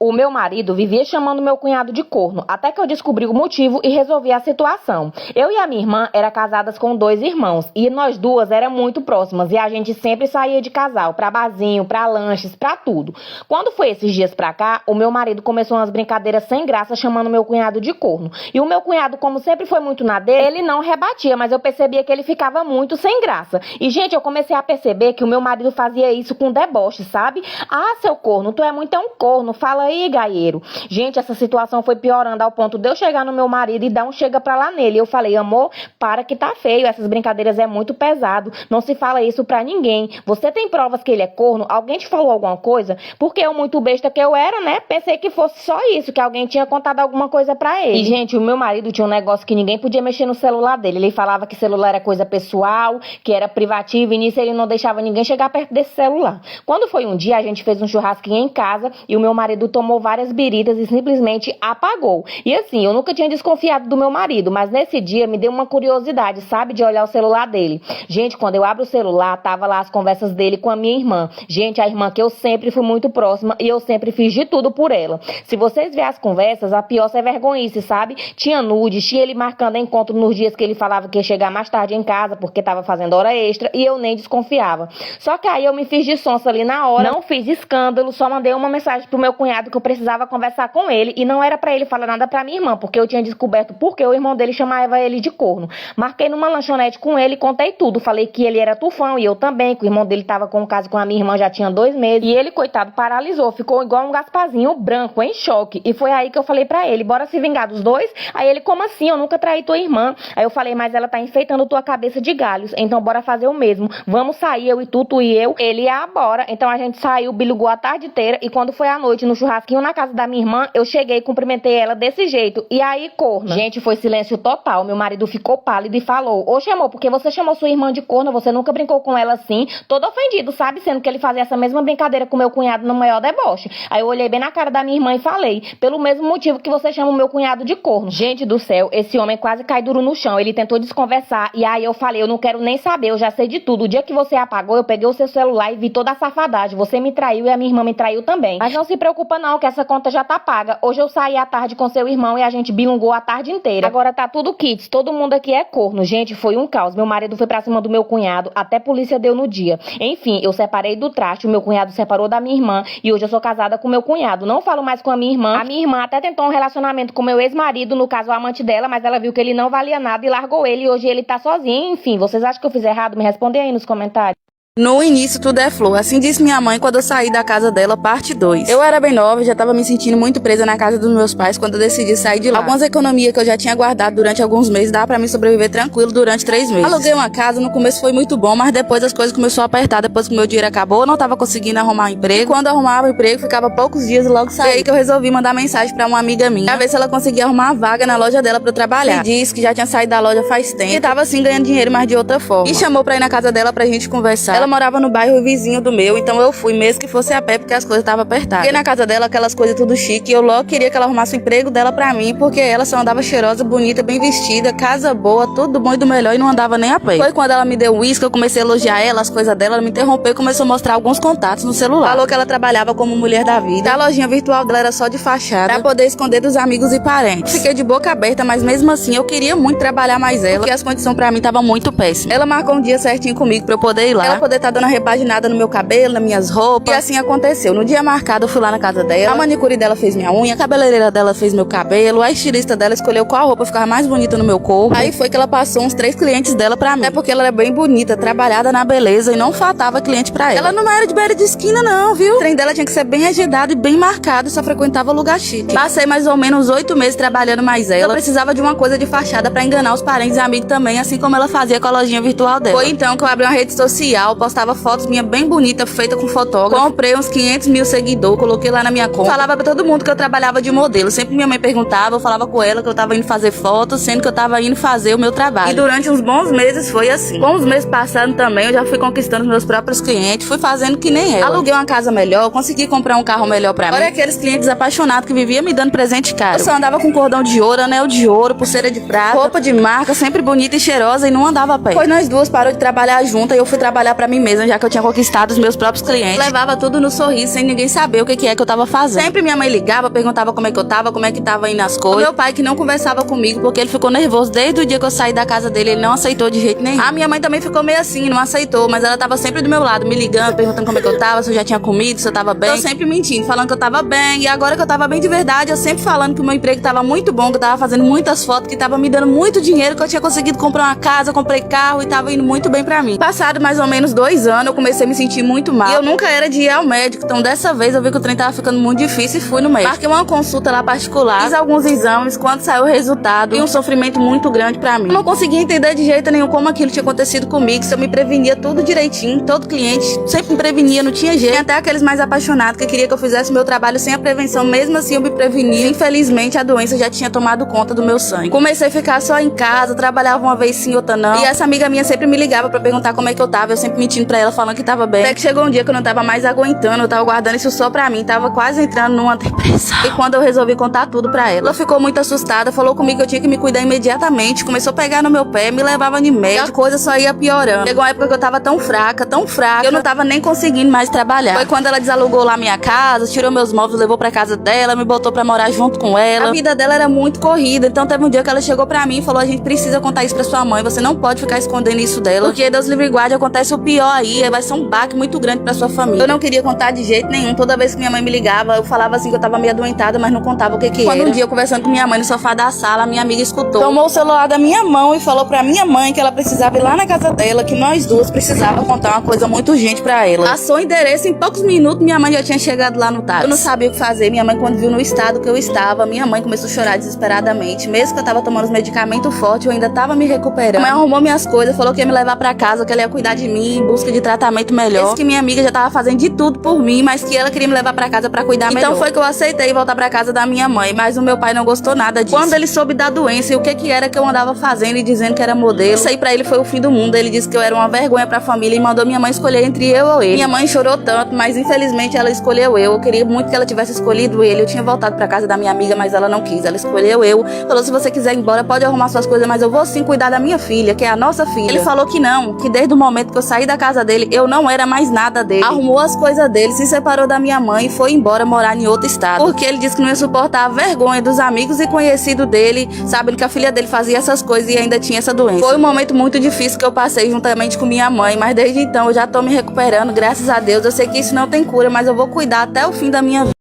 O meu marido vivia chamando meu cunhado de corno, até que eu descobri o motivo e resolvi a situação. Eu e a minha irmã eram casadas com 2 irmãos, e nós duas eram muito próximas, e a gente sempre saía de casal, pra barzinho, pra lanches, pra tudo. Quando foi esses dias pra cá, o meu marido começou umas brincadeiras sem graça chamando meu cunhado de corno. E o meu cunhado, como sempre foi muito na dele, ele não rebatia, mas eu percebia que ele ficava muito sem graça. E, gente, eu comecei a perceber que o meu marido fazia isso com deboche, sabe? Ah, seu corno, tu é muito um corno, fala aí, gaieiro. Gente, essa situação foi piorando ao ponto de eu chegar no meu marido e dar um chega pra lá nele. Eu falei, amor, para que tá feio, essas brincadeiras é muito pesado, não se fala isso pra ninguém. Você tem provas que ele é corno? Alguém te falou alguma coisa? Porque eu, muito besta que eu era, né, pensei que fosse só isso, que alguém tinha contado alguma coisa pra ele. E, gente, o meu marido tinha um negócio que ninguém podia mexer no celular dele. Ele falava que celular era coisa pessoal, que era privativo, e nisso ele não deixava ninguém chegar perto desse celular. Quando foi um dia, a gente fez um churrasquinho em casa e o meu marido tomou várias biritas e simplesmente apagou. E assim, eu nunca tinha desconfiado do meu marido, mas nesse dia me deu uma curiosidade, sabe, de olhar o celular dele. Gente, quando eu abro o celular, tava lá as conversas dele com a minha irmã. Gente, a irmã que eu sempre fui muito próxima e eu sempre fiz de tudo por ela. Se vocês verem as conversas, a pior é vergonhice, sabe? Tinha nudes, tinha ele marcando encontro nos dias que ele falava que ia chegar mais tarde em casa porque tava fazendo hora extra e eu nem desconfiava. Só que aí eu me fiz de sonsa ali na hora, não fiz escândalo, só mandei uma mensagem pro meu cunhado que eu precisava conversar com ele e não era pra ele falar nada pra minha irmã, porque eu tinha descoberto porque o irmão dele chamava ele de corno. Marquei numa lanchonete com ele e contei tudo. Falei que ele era tufão e eu também, que o irmão dele tava com um caso com a minha irmã já tinha 2 meses. E ele, coitado, paralisou, ficou igual um Gasparzinho branco, em choque. E foi aí que eu falei pra ele, bora se vingar dos dois? Aí ele, como assim? Eu nunca traí tua irmã. Aí eu falei, mas ela tá enfeitando tua cabeça de galhos, então bora fazer o mesmo. Vamos sair, eu e tu e eu. Ele, bora. Então a gente saiu, bilugou a tarde inteira e quando foi à noite no churrasquinho na casa da minha irmã, eu cheguei e cumprimentei ela desse jeito. E aí, corna? Gente, foi silêncio total. Meu marido ficou pálido e falou, oxe, amor, porque você chamou sua irmã de corna, você nunca brincou com ela assim? Todo ofendido, sabe? Sendo que ele fazia essa mesma brincadeira com meu cunhado no maior deboche. Aí eu olhei bem na cara da minha irmã e falei, pelo mesmo motivo que você chama o meu cunhado de corno. Gente do céu, esse homem quase cai duro no chão. Ele tentou desconversar e aí eu falei, eu não quero nem saber, eu já sei de tudo. O dia que você apagou, eu peguei o seu celular e vi toda a safadagem. Você me traiu e a minha irmã me traiu também. Mas não se preocupa não, que essa conta já tá paga. Hoje eu saí à tarde com seu irmão e a gente bilungou a tarde inteira. Agora tá tudo kits, todo mundo aqui é corno. Gente, foi um caos. Meu marido foi pra cima do meu cunhado, até polícia deu no dia. Enfim, eu separei do traste, o meu cunhado separou da minha irmã e hoje eu sou casada com meu cunhado. Não falo mais com a minha irmã. A minha irmã até tentou um relacionamento com meu ex-marido, no caso o amante dela, mas ela viu que ele não valia nada e largou ele e hoje ele tá sozinho. Enfim, vocês acham que eu fiz errado? Me respondem aí nos comentários. No início tudo é flor, assim disse minha mãe quando eu saí da casa dela, parte 2. Eu era bem nova, já tava me sentindo muito presa na casa dos meus pais quando eu decidi sair de lá. Algumas economias que eu já tinha guardado durante alguns meses dava pra mim sobreviver tranquilo durante 3 meses. Aluguei uma casa, no começo foi muito bom, mas depois as coisas começaram a apertar, depois que o meu dinheiro acabou, eu não tava conseguindo arrumar um emprego. E quando eu arrumava o emprego, ficava poucos dias e logo saí. E aí que eu resolvi mandar mensagem pra uma amiga minha, pra ver se ela conseguia arrumar uma vaga na loja dela pra eu trabalhar. E disse que já tinha saído da loja faz tempo e tava assim ganhando dinheiro, mas de outra forma. E chamou pra ir na casa dela pra gente conversar. Ela morava no bairro vizinho do meu, então eu fui mesmo que fosse a pé porque as coisas estavam apertadas. Fiquei na casa dela, aquelas coisas tudo chique, e eu logo queria que ela arrumasse o emprego dela pra mim, porque ela só andava cheirosa, bonita, bem vestida, casa boa, tudo bom e do melhor e não andava nem a pé. Foi quando ela me deu uísque, eu comecei a elogiar ela, as coisas dela, ela me interrompeu e começou a mostrar alguns contatos no celular. Falou que ela trabalhava como mulher da vida. A lojinha virtual dela era só de fachada, pra poder esconder dos amigos e parentes. Fiquei de boca aberta, mas mesmo assim eu queria muito trabalhar mais ela, porque as condições pra mim estavam muito péssimas. Ela marcou um dia certinho comigo pra eu poder ir lá, ela poder estar dando a repaginada no meu cabelo, nas minhas roupas. E assim aconteceu. No dia marcado eu fui lá na casa dela. A manicure dela fez minha unha, a cabeleireira dela fez meu cabelo, a estilista dela escolheu qual roupa ficava mais bonita no meu corpo. Aí foi que ela passou uns 3 clientes dela pra mim. É porque ela era bem bonita, trabalhada na beleza e não faltava cliente pra ela. Ela não era de beira de esquina não, viu? O trem dela tinha que ser bem agendado e bem marcado, só frequentava lugar chique. Passei mais ou menos 8 meses trabalhando mais ela. Eu precisava de uma coisa de fachada pra enganar os parentes e amigos também, assim como ela fazia com a lojinha virtual dela. Foi então que eu abri uma rede social, postava fotos minha bem bonita, feita com fotógrafo. Comprei uns 500 mil seguidores, coloquei lá na minha conta. Falava pra todo mundo que eu trabalhava de modelo. Sempre minha mãe perguntava, eu falava com ela que eu tava indo fazer fotos, sendo que eu tava indo fazer o meu trabalho. E durante uns bons meses foi assim. Com os meses passando também, eu já fui conquistando meus próprios clientes, fui fazendo que nem ela. Aluguei uma casa melhor, consegui comprar um carro melhor pra mim. Olha aqueles clientes apaixonados que viviam me dando presente caro. Eu só andava com cordão de ouro, anel de ouro, pulseira de prata, roupa de marca, sempre bonita e cheirosa e não andava a pé. Depois nós duas parou de trabalhar juntas e eu fui trabalhar pra pra mim mesma, já que eu tinha conquistado os meus próprios clientes. Levava tudo no sorriso, sem ninguém saber o que é que eu tava fazendo. Sempre minha mãe ligava, perguntava como é que eu tava, como é que tava indo as coisas. O meu pai que não conversava comigo, porque ele ficou nervoso desde o dia que eu saí da casa dele, ele não aceitou de jeito nenhum. A minha mãe também ficou meio assim, não aceitou, mas ela tava sempre do meu lado, me ligando, perguntando como é que eu tava, se eu já tinha comido, se eu tava bem. Eu sempre mentindo, falando que eu tava bem, e agora que eu tava bem de verdade, eu sempre falando que o meu emprego tava muito bom, que eu tava fazendo muitas fotos, que tava me dando muito dinheiro, que eu tinha conseguido comprar uma casa, comprei carro e tava indo muito bem pra mim. Passado mais ou menos 2 anos, eu comecei a me sentir muito mal. E eu nunca era de ir ao médico, então dessa vez eu vi que o trem tava ficando muito difícil e fui no médico. Marquei uma consulta lá particular, fiz alguns exames, quando saiu o resultado, e um sofrimento muito grande pra mim. Eu não conseguia entender de jeito nenhum como aquilo tinha acontecido comigo, se eu me prevenia tudo direitinho, todo cliente sempre me prevenia, não tinha jeito. Tinha até aqueles mais apaixonados que queria que eu fizesse meu trabalho sem a prevenção, mesmo assim eu me prevenia. Infelizmente a doença já tinha tomado conta do meu sangue. Comecei a ficar só em casa, trabalhava uma vez sim, outra não. E essa amiga minha sempre me ligava pra perguntar como é que eu tava, eu sempre mentindo pra ela, falando que tava bem. Até que chegou um dia que eu não tava mais aguentando, eu tava guardando isso só pra mim, tava quase entrando numa depressão. E quando eu resolvi contar tudo pra ela ficou muito assustada, falou comigo que eu tinha que me cuidar imediatamente, começou a pegar no meu pé, me levava de médico, a coisa só ia piorando. Chegou uma época que eu tava tão fraca, que eu não tava nem conseguindo mais trabalhar. Foi quando ela desalugou lá minha casa, tirou meus móveis, levou pra casa dela, me botou pra morar junto com ela. A vida dela era muito corrida, então teve um dia que ela chegou pra mim e falou: a gente precisa contar isso pra sua mãe, você não pode ficar escondendo isso dela, porque Deus livre e guarde, acontece o pior aí, vai ser um baque muito grande pra sua família. Eu não queria contar de jeito nenhum, toda vez que minha mãe me ligava, eu falava assim que eu tava meio adoentada, mas não contava o que era. Quando um dia eu conversando com minha mãe no sofá da sala, minha amiga escutou, tomou o celular da minha mão e falou pra minha mãe que ela precisava ir lá na casa dela, que nós duas precisava contar uma coisa muito urgente pra ela. Passou o endereço, em poucos minutos minha mãe já tinha chegado lá no táxi. Eu não sabia o que fazer, minha mãe quando viu no estado que eu estava, minha mãe começou a chorar desesperadamente. Mesmo que eu tava tomando os medicamentos fortes, eu ainda tava me recuperando. Minha mãe arrumou minhas coisas, falou que ia me levar pra casa, que ela ia cuidar de mim, em busca de tratamento melhor. Disse que minha amiga já tava fazendo de tudo por mim, mas que ela queria me levar pra casa pra cuidar melhor. Então foi que eu aceitei voltar pra casa da minha mãe, mas o meu pai não gostou nada disso. Quando ele soube da doença e o que era que eu andava fazendo e dizendo que era modelo, isso aí pra ele foi o fim do mundo. Ele disse que eu era uma vergonha pra família e mandou minha mãe escolher entre eu ou ele. Minha mãe chorou tanto, mas infelizmente ela escolheu eu. Eu queria muito que ela tivesse escolhido ele. Eu tinha voltado pra casa da minha amiga, mas ela não quis. Ela escolheu eu. Falou: se você quiser ir embora, pode arrumar suas coisas, mas eu vou sim cuidar da minha filha, que é a nossa filha. Ele falou que não, que desde o momento que eu saí da casa dele, eu não era mais nada dele. Arrumou as coisas dele, se separou da minha mãe e foi embora morar em outro estado. Porque ele disse que não ia suportar a vergonha dos amigos e conhecidos dele, sabendo que a filha dele fazia essas coisas e ainda tinha essa doença. Foi um momento muito difícil que eu passei juntamente com minha mãe, mas desde então eu já tô me recuperando, graças a Deus. Eu sei que isso não tem cura, mas eu vou cuidar até o fim da minha vida.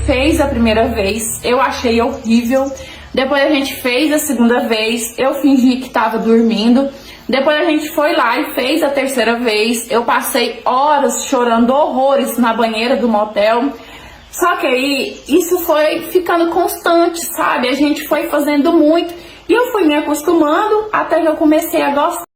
Fez a primeira vez, eu achei horrível. Depois a gente fez a segunda vez, eu fingi que tava dormindo. Depois a gente foi lá e fez a terceira vez. Eu passei horas chorando horrores na banheira do motel. Só que aí isso foi ficando constante, sabe? A gente foi fazendo muito e eu fui me acostumando até que eu comecei a gostar.